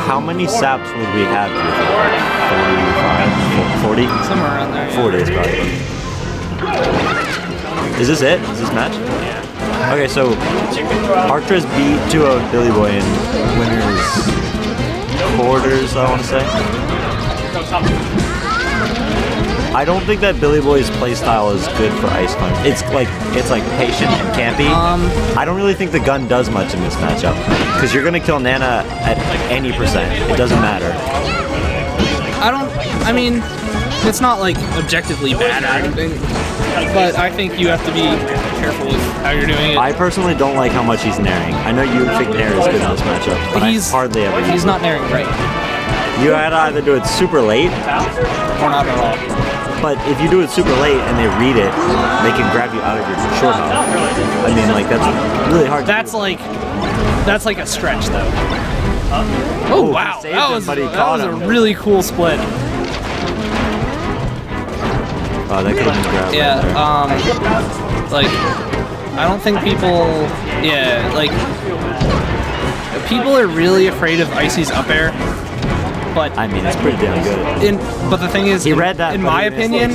How many saps would we have? 35? 40? Somewhere around there. Yeah. 40 is probably. Is this it? Is this match? Yeah. Okay, so Arcturus beat 2-0 Billy Boy in winners quarters, I want to say. I don't think that Billy Boy's playstyle is good for Ice Climb. It's like patient and campy. I don't really think the gun does much in this matchup because you're gonna kill Nana at any percent. It doesn't matter. I mean, it's not like objectively bad or anything, but I think you have to be I with how you're doing it. I personally don't like how much he's nairing. I know you think nair is good in this matchup, but he's hardly ever. He's not nairing right. You had to either do it super late or not at all. But if you do it super late and they read it, they can grab you out of your short hop. I mean, like, that's really hard. That's like a stretch, though. Oh wow, that was a really cool split. Oh, that could have been grabbed. Yeah, like, I don't think people, like, people are really afraid of Icy's up air. But I mean, it's pretty damn good. But the thing is, he read that, in my opinion,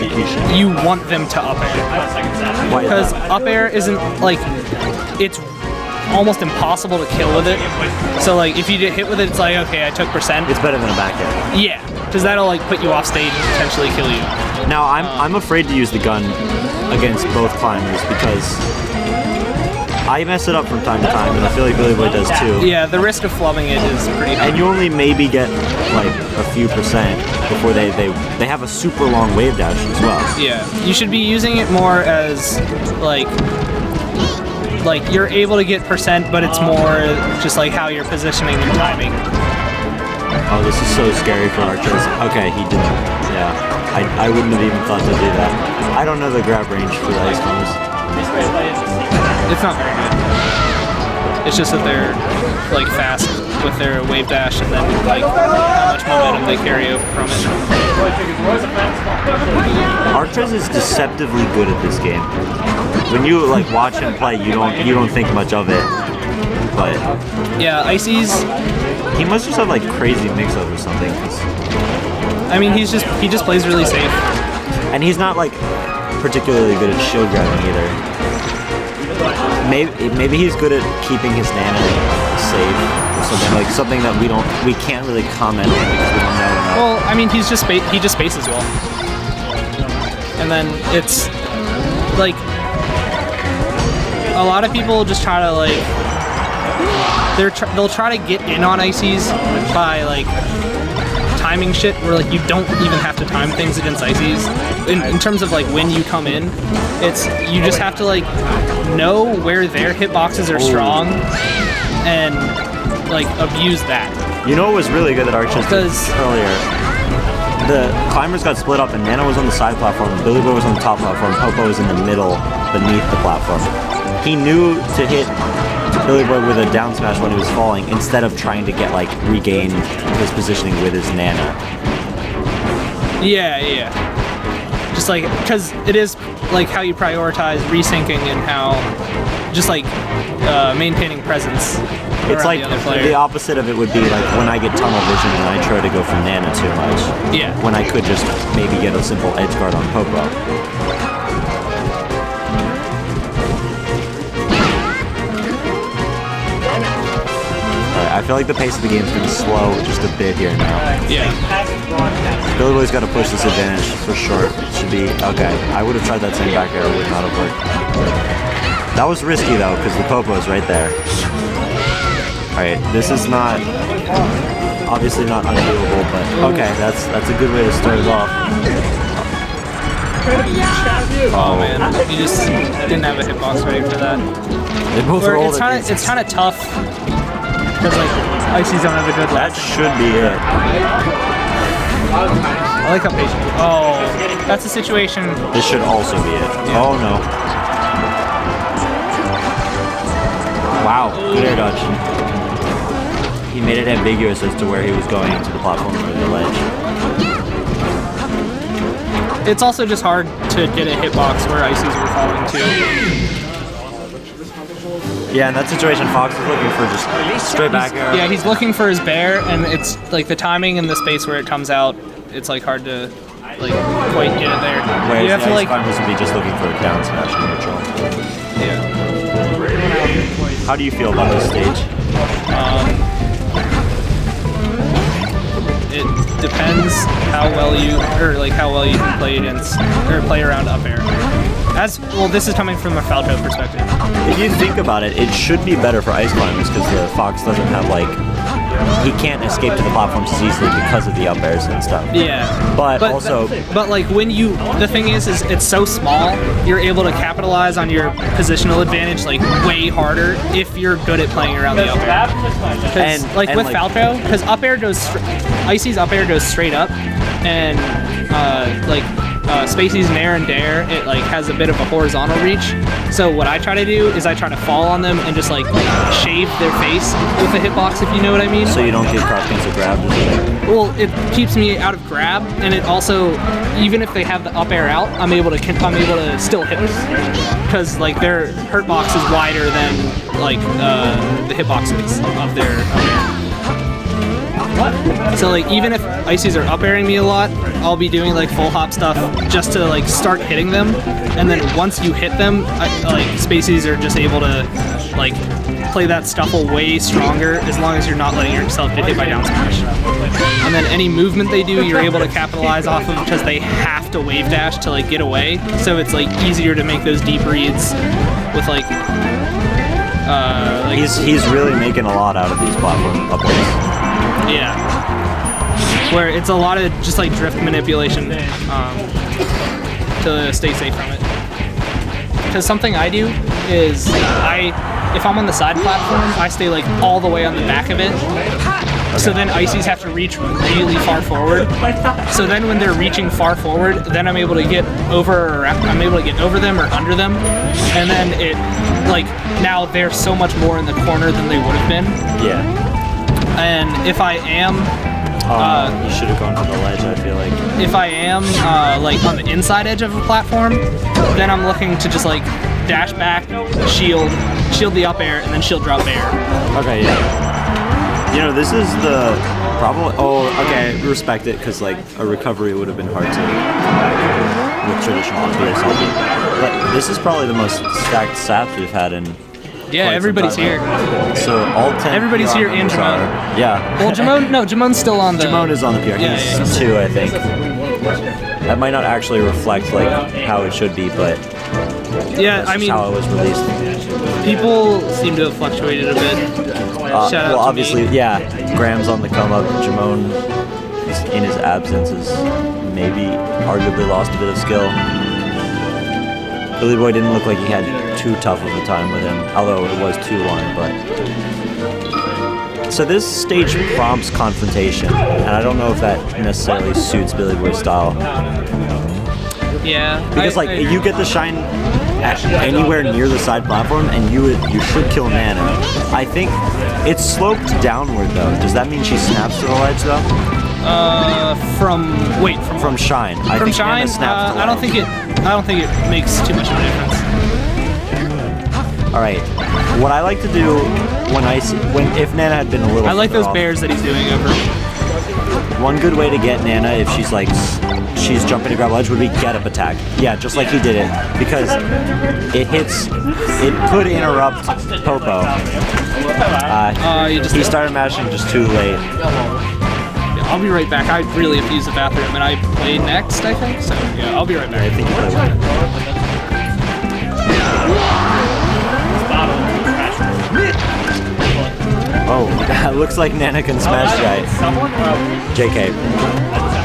you want them to up air. Why? Because up air isn't, like, it's almost impossible to kill with it. So, like, if you get hit with it, it's like, okay, I took percent. It's better than a back air. Yeah, because that'll, like, put you off stage and potentially kill you. Now, I'm afraid to use the gun against both climbers because I mess it up from time to time, and I feel like Billy Boy does too. Yeah, the risk of flubbing it is pretty high. And you only maybe get like a few percent before they have a super long wave dash as well. Yeah, you should be using it more as like you're able to get percent, but it's more just like how you're positioning your timing. Oh, this is so scary for Arcturus. Okay, he didn't. Yeah, I wouldn't have even thought to do that. I don't know the grab range for the ice climbers. It's not very good. It's just that they're like fast with their wave dash and then like how much momentum they carry over from it. Arcturus is deceptively good at this game. When you like watch him play, you don't think much of it. But yeah, Icy's, he must just have like crazy mix-up or something. I mean, he just plays really safe. And he's not like particularly good at shield grabbing either. Maybe he's good at keeping his Nana safe or something, like something that we can't really comment on because we don't know enough. Well, I mean, he just spaces well, and then it's like a lot of people just try to like they'll try to get in on Icy's by like timing shit where like you don't even have to time things against Icy's. In terms of like when you come in, you just have to like know where their hitboxes are strong and like abuse that. You know what was really good that Arcturus did earlier? The climbers got split up and Nana was on the side platform, Billy Boy was on the top platform, Popo was in the middle beneath the platform. He knew to hit Billy Boy with a down smash when he was falling instead of trying to get like regain his positioning with his Nana. Yeah. Just like, because it is like how you prioritize resyncing and how just like maintaining presence. It's like the opposite of it would be like when I get tunnel vision and I try to go for Nana too much. Yeah. When I could just maybe get a simple edge guard on Popo. I feel like the pace of the game is going to slow just a bit here now. Yeah. Billy Boy's got to push this advantage for sure. It should be okay. I would have tried that same back air, it would not have worked. That was risky though, because the Popo is right there. Alright, this is not obviously not undoable, but okay, that's a good way to start it off. Oh man, you just didn't have a hitbox ready for that. They both rolled it's kind of tough. Because like Icy's don't have a good last. That should be it. I like how patient. Oh, that's a situation. This should also be it. Yeah. Oh no. Wow, good air dodge. He made it ambiguous as to where he was going to the platform or the ledge. It's also just hard to get a hitbox where Icy's were falling too. Yeah, in that situation, Fox is looking for just straight back air. Yeah, he's looking for his bear, and it's like the timing and the space where it comes out, it's like hard to like quite get it there. Whereas You have to like. climbers would be just looking for a down smash in neutral. Yeah. How do you feel about this stage? It depends how well you can play against or play around up air. This is coming from a Falco perspective. If you think about it, it should be better for ice climbers because the Fox doesn't have he can't escape to the platforms as easily because of the up airs and stuff. Yeah. But also, like the thing is it's so small, you're able to capitalize on your positional advantage like way harder if you're good at playing around the up air. With Falco, because up air Icy's up air goes straight up, and Spacey's Nair and Dare, it like has a bit of a horizontal reach. So what I try to do is I try to fall on them and just like shave their face with the hitbox, if you know what I mean. So you don't get cross cancel grabbed. Well, it keeps me out of grab, and it also, even if they have the up air out, I'm able to still hit them because like their hurt box is wider than like the hitboxes of their up air. So like even if Icies are up airing me a lot, I'll be doing like full hop stuff just to like start hitting them, and then once you hit them, Spaceys are just able to like play that stuffle way stronger as long as you're not letting yourself get hit by down smash. And then any movement they do, you're able to capitalize off of because they have to wave dash to like get away. So it's like easier to make those deep reads with like. He's really making a lot out of these platform up airs. Yeah, where it's a lot of just like drift manipulation to stay safe from it. Because something I do is if I'm on the side platform, I stay like all the way on the back of it. So then Icies have to reach really far forward. So then when they're reaching far forward, then I'm able to get over them or under them, and then it like now they're so much more in the corner than they would have been. Yeah. And if I am, you should have gone for the ledge. I feel like if I am like on the inside edge of a platform, then I'm looking to just like dash back, shield the up air, and then shield drop air. Okay, yeah. You know, this is the problem. Oh, okay, respect it because like a recovery would have been hard to come back with traditional BSLB. But this is probably the most stacked saps we've had in. Yeah, everybody's here. So all 10. Everybody's here and Jamon. Yeah. Well, Jamon's still on the. Jamon is on the PR. He's 2, I think. That might not actually reflect like how it should be, but yeah, that's just how it was released. People seem to have fluctuated a bit. Shout out to obviously, me. yeah. Graham's on the come up. Jamon, in his absence, has maybe arguably lost a bit of skill. Billy Boy didn't look like he had too tough of a time with him, although it was 2-1, but... So this stage prompts confrontation, and I don't know if that necessarily suits Billy Boy's style. Yeah. Because you get the shine at anywhere near the side platform, and you should kill Nana. I think it's sloped downward, though. Does that mean she snaps to the ledge, though? From shine. I think shine. Nana snaps to the ledge. I don't think it makes too much of a difference. All right. What I like to do if Nana had been a little. I like those off, bears that he's doing over. One good way to get Nana if she's jumping to grab ledge would be get up attack. Yeah, just like he did it, because it could interrupt Popo. He started mashing just too late. I'll be right back. I really have to use the bathroom, and I play next, I think. So yeah, I'll be right back. I think you play one. Oh, looks like Nana can smash Jai. JK.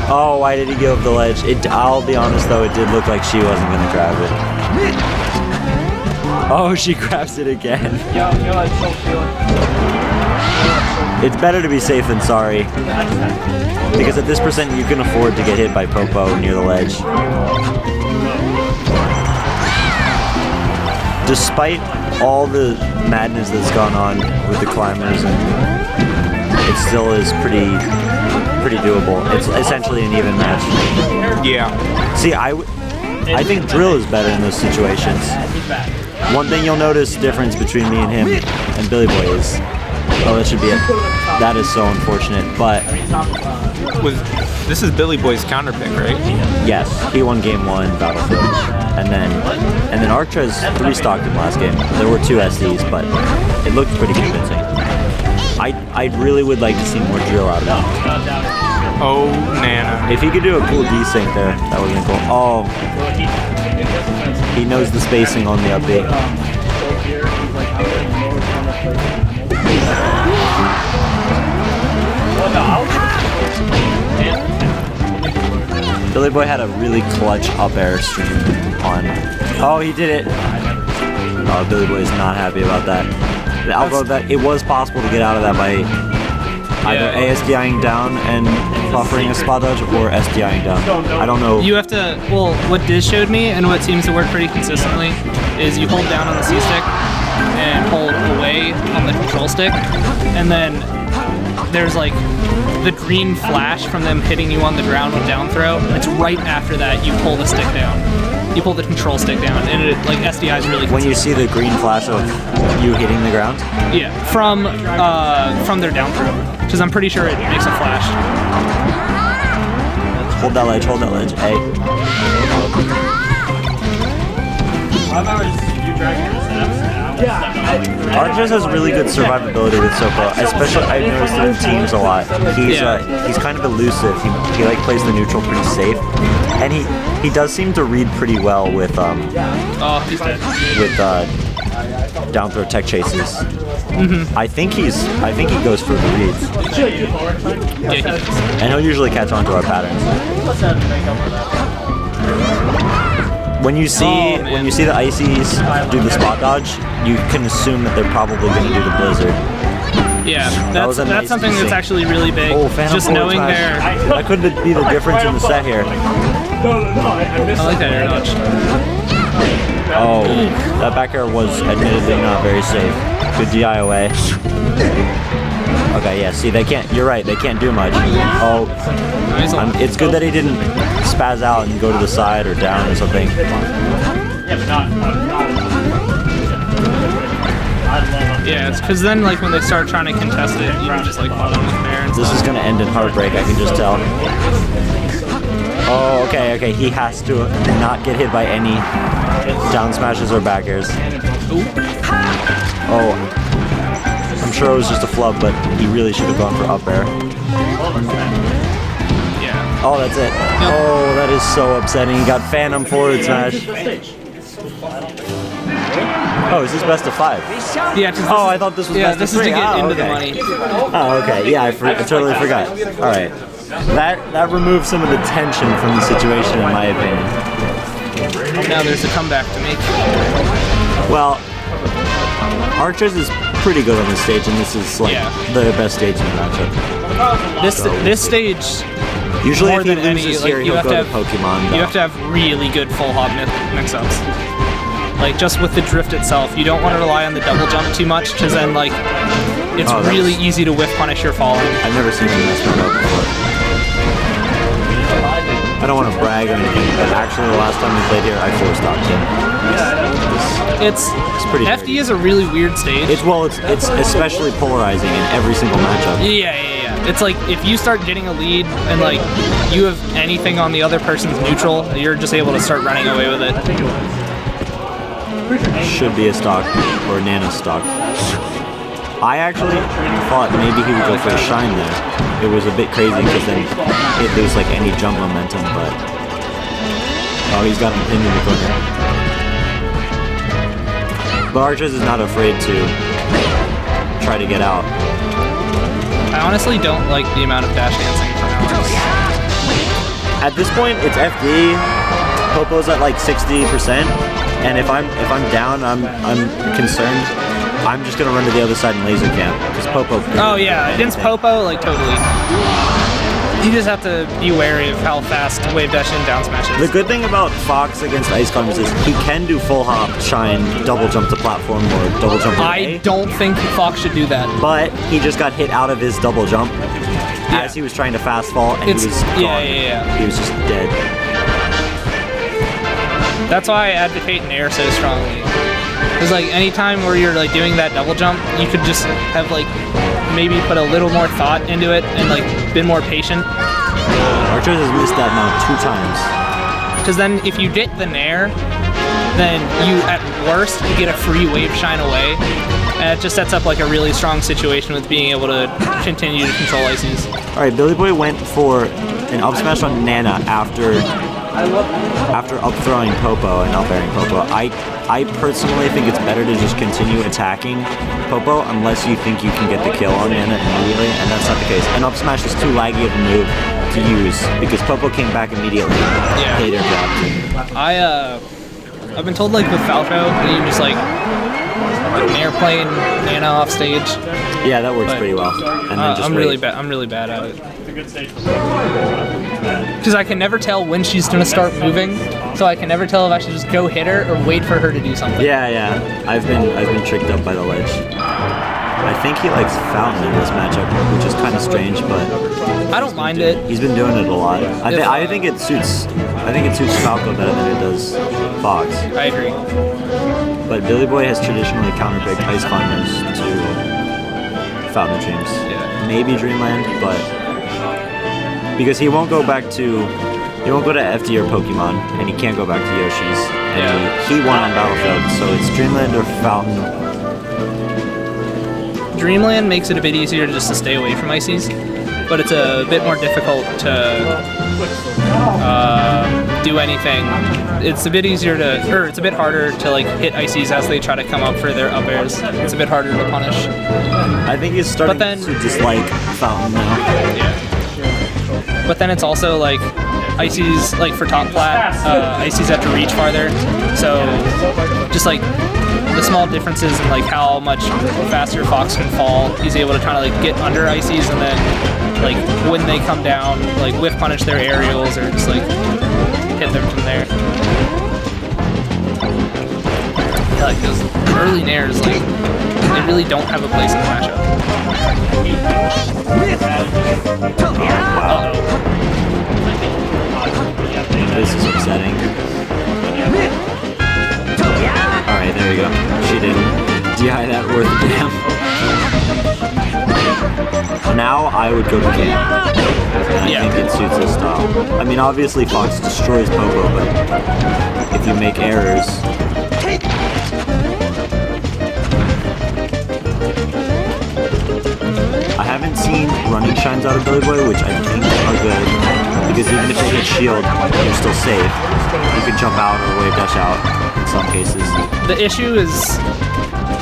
Oh, why did he give up the ledge? I'll be honest though, it did look like she wasn't gonna grab it. Oh, she grabs it again. It's better to be safe than sorry. Because at this percent, you can afford to get hit by Popo near the ledge. Despite all the madness that's gone on with the climbers, it still is pretty doable. It's essentially an even match. Yeah. See, I think Drill is better in those situations. One thing you'll notice difference between me and him and Billy Boy is, oh, that should be it. That is so unfortunate, but this is Billy Boy's counter pick, right? yes, he won game 1 Battlefield, and then Archez 3-stocked him last game. There were 2 SDs, but it looked pretty convincing. I really would like to see more drill out of him. Oh, Nana. If he could do a cool desync there, that would have been cool. Oh, he knows the spacing on the update. Billy Boy had a really clutch up air stream on. Oh, he did it. Oh, Billy Boy is not happy about that. Although that it was possible to get out of that by either ASDIing down and buffering a spot dodge or SDIing down. I don't know. You have to, well, what Diz showed me and what seems to work pretty consistently is you hold down on the C stick and hold away on the control stick, and then there's like the green flash from them hitting you on the ground with down throw. It's right after that you pull the stick down. You pull the control stick down, and it, like, SDI is really consistent. When you see the green flash of you hitting the ground? Yeah, from their down throw, because I'm pretty sure it makes a flash. Hold that ledge, Hey. Archez has really good survivability with Soko. Especially, I've noticed it in teams a lot. He's kind of elusive. He like plays the neutral pretty safe, and he does seem to read pretty well with He's dead. with down throw tech chases. Mm-hmm. I think he goes for the reads. Yeah, he does. And he'll usually catch on to our patterns. When you see the ices do the spot dodge, you can assume that they're probably going to do the blizzard. Yeah, That that's something that's actually really big. Oh, Phantom just forward knowing smash. their. That could be the difference in the set here. I like that air dodge. Oh, that back air was admittedly not very safe. Good DI away. Okay, yeah, see, they can't, you're right, they can't do much. Oh, it's good that he didn't spaz out and go to the side or down or something. Yeah, it's because then, like, when they start trying to contest it, you can just, like, follow them with there. And This is going to end in heartbreak, I can just tell. Oh, okay, he has to not get hit by any down smashes or back airs. Oh, I'm sure it was just a flub, but he really should have gone for up air. Yeah. Oh, that's it. Oh, that is so upsetting. He got phantom forward smash. Oh, is this best of 5? Yeah. Oh, I thought this was best this of 3. is to get into okay. the money. Oh, okay. Yeah, I totally forgot. All right. That removes some of the tension from the situation, in my opinion. Now there's a comeback to make. Well, Archez is pretty good on this stage, and this is like the best stage in the matchup. This stage, usually more if he than loses any, here, like, he'll go to Pokemon. You have to have really good full hop mix-ups. Like, just with the drift itself, you don't want to rely on the double jump too much, because then, like, it's really easy to whiff punish your falling. I've never seen him mess that up before. I don't want to brag or anything, but actually the last time we played here, I 4-stopped him. It's pretty FD dirty. is a really weird stage. It's especially polarizing in every single matchup. Yeah. It's like, if you start getting a lead and, like, you have anything on the other person's neutral, you're just able to start running away with it. Should be a stock or a nano stock. I actually thought maybe he would go for a shine there. It was a bit crazy because then he'd lose like any jump momentum, but he's got him pinned in the corner. But Archez is not afraid to try to get out. I honestly don't like the amount of dash dancing from Alex. At this point, it's FD. Popo's at like 60%, and if I'm down, I'm concerned. I'm just gonna run to the other side and laser camp because Popo. Oh yeah, against Popo, like totally. You just have to be wary of how fast wave dash and down smash is. The good thing about Fox against Ice Climbers is he can do full hop, shine, double jump to platform, or double jump away. I don't think Fox should do that. But he just got hit out of his double jump as he was trying to fast fall, and he was gone. Yeah. He was just dead. That's why I advocate Nair so strongly. Because like anytime where you're like doing that double jump, you could just have like maybe put a little more thought into it and like been more patient. Archers has missed that now 2 times. Because then if you get the nair, then you at worst get a free wave shine away. And it just sets up like a really strong situation with being able to continue to control ices. Alright, Billy Boy went for an up smash on Nana after up throwing Popo and up airing Popo. I personally think it's better to just continue attacking Popo unless you think you can get the kill on Nana immediately, and that's not the case. An up smash is too laggy of a move to use because Popo came back immediately. Yeah. Hater grabbed. I've been told like with Falco, you just like airplane Nana off stage. Yeah, that works pretty well. And then just I'm really bad at it. Because I can never tell when she's gonna start moving, so I can never tell if I should just go hit her or wait for her to do something. Yeah. I've been tricked up by the ledge. I think he likes Fountain in this matchup, which is kind of strange, but I don't mind it. He's been doing it a lot. I think it suits Falco better than it does Fox. I agree. But Billy Boy has traditionally counterpicked Ice Climbers to Fountain Dreams. Yeah. Maybe Dreamland, but because he won't go to FD or Pokemon, and he can't go back to Yoshi's. And he won on Battlefield, so it's Dreamland or Fountain. Dreamland makes it a bit easier just to stay away from ices, but it's a bit more difficult to do anything. It's a bit easier it's a bit harder to like hit ices as they try to come up for their up airs. It's a bit harder to punish. I think he's starting to dislike Fountain now. Yeah. But then it's also like ices, like for top flat, ices have to reach farther. So just like the small differences in like how much faster Fox can fall, he's able to kind of like get under ices and then like when they come down, like whiff punish their aerials or just like hit them from there. Yeah, like those early nairs, like they really don't have a place in the matchup. Wow. This is upsetting. Alright, there you go. She didn't DI that worth a damn. Now I would go to Cam. And I think it suits his style. I mean, obviously Fox destroys Popo, but if you make errors... I haven't seen running shines out of Billy Boy, which I think are good, because even if they hit shield, you're still safe. You can jump out or wave dash out in some cases. The issue is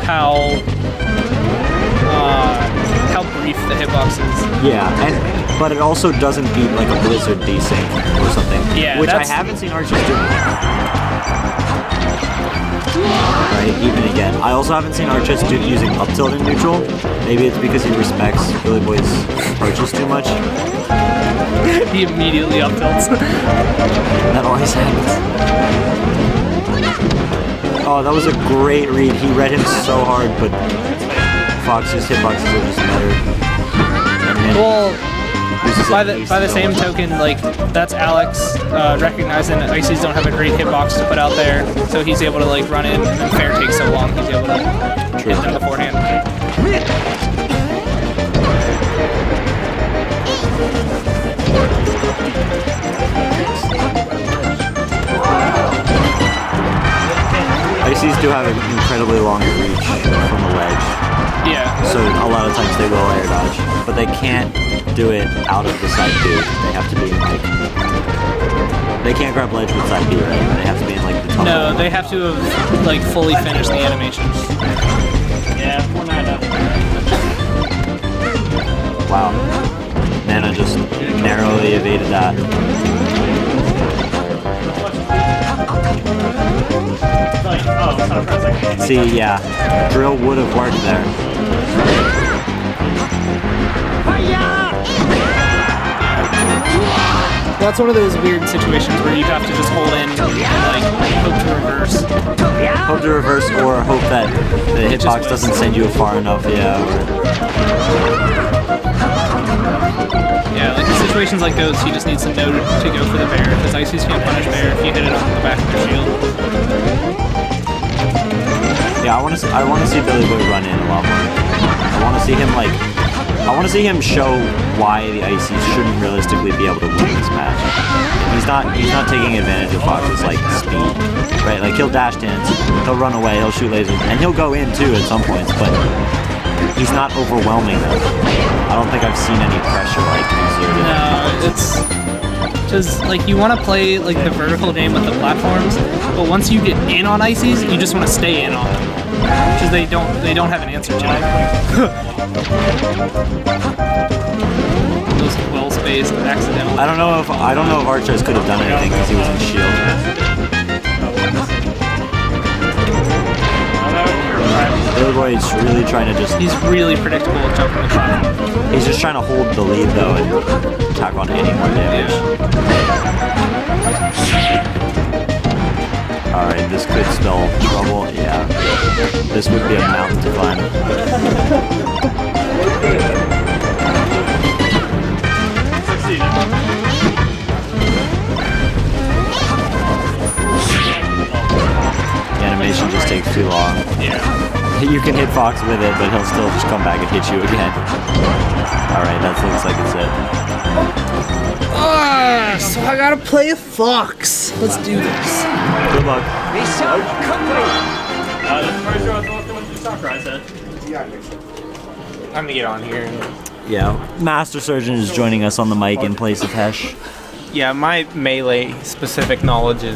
how brief the hitbox is. Yeah, but it also doesn't beat like a Blizzard desync or something, which I haven't seen Archers do. Right, even again. I also haven't seen Archers using up tilt in neutral. Maybe it's because he respects Billy Boy's approaches too much. He immediately up tilts. That always happens. Oh, that was a great read. He read him so hard, but Fox's hitboxes are just better. Well, by the same token, like that's Alex recognizing that ices don't have a great hitbox to put out there, so he's able to like run in, and then fair takes so long, he's able to hit them beforehand. Ices do have an incredibly long reach from the ledge. Yeah. So a lot of times they will air dodge, but they can't do it out of the side B. They have to be in like... They can't grab ledge with side B, right? They have to be in like the top. No, they have to have like fully finished the animation. Yeah, 4-9 up. Wow. Nana just narrowly evaded that. See, yeah, drill would have worked there. That's one of those weird situations where you have to just hold in and like hope to reverse. Hope to reverse or hope that the hitbox doesn't send you far enough, yeah. Yeah, like in situations like those, he just needs to know to go for the bear, because ices can't punish bear if you hit it on the back of their shield. Yeah, I want to see Billy Boy run in a lot more. I want to see him show why the Ices shouldn't realistically be able to win this match. He's not taking advantage of Fox's like speed, right? Like he'll dash dance, he'll run away, he'll shoot lasers, and he'll go in too at some points, but he's not overwhelming them. I don't think I've seen any pressure like exerted. No, it's just like you want to play like the vertical game with the platforms, but once you get in on Ices, you just want to stay in on them because they don't have an answer to it. Those well spaced accidental. I don't know if Archers could have done anything because he was in shield. Billy Boy is really trying to just. He's really predictable at jumping the platform. He's just trying to hold the lead though and tack on any more damage. Alright, this could spell trouble. Yeah. This would be a mountain to climb. The animation just takes too long. Yeah. You can hit Fox with it, but he'll still just come back and hit you again. Alright, that looks like it's it. So I gotta play a Fox. Let's do this. Good luck. This is the first row I was walking with the soccer, I said. I'm gonna get on here. Yeah, Master Surgeon is joining us on the mic in place of Hesh. Yeah, my melee specific knowledge is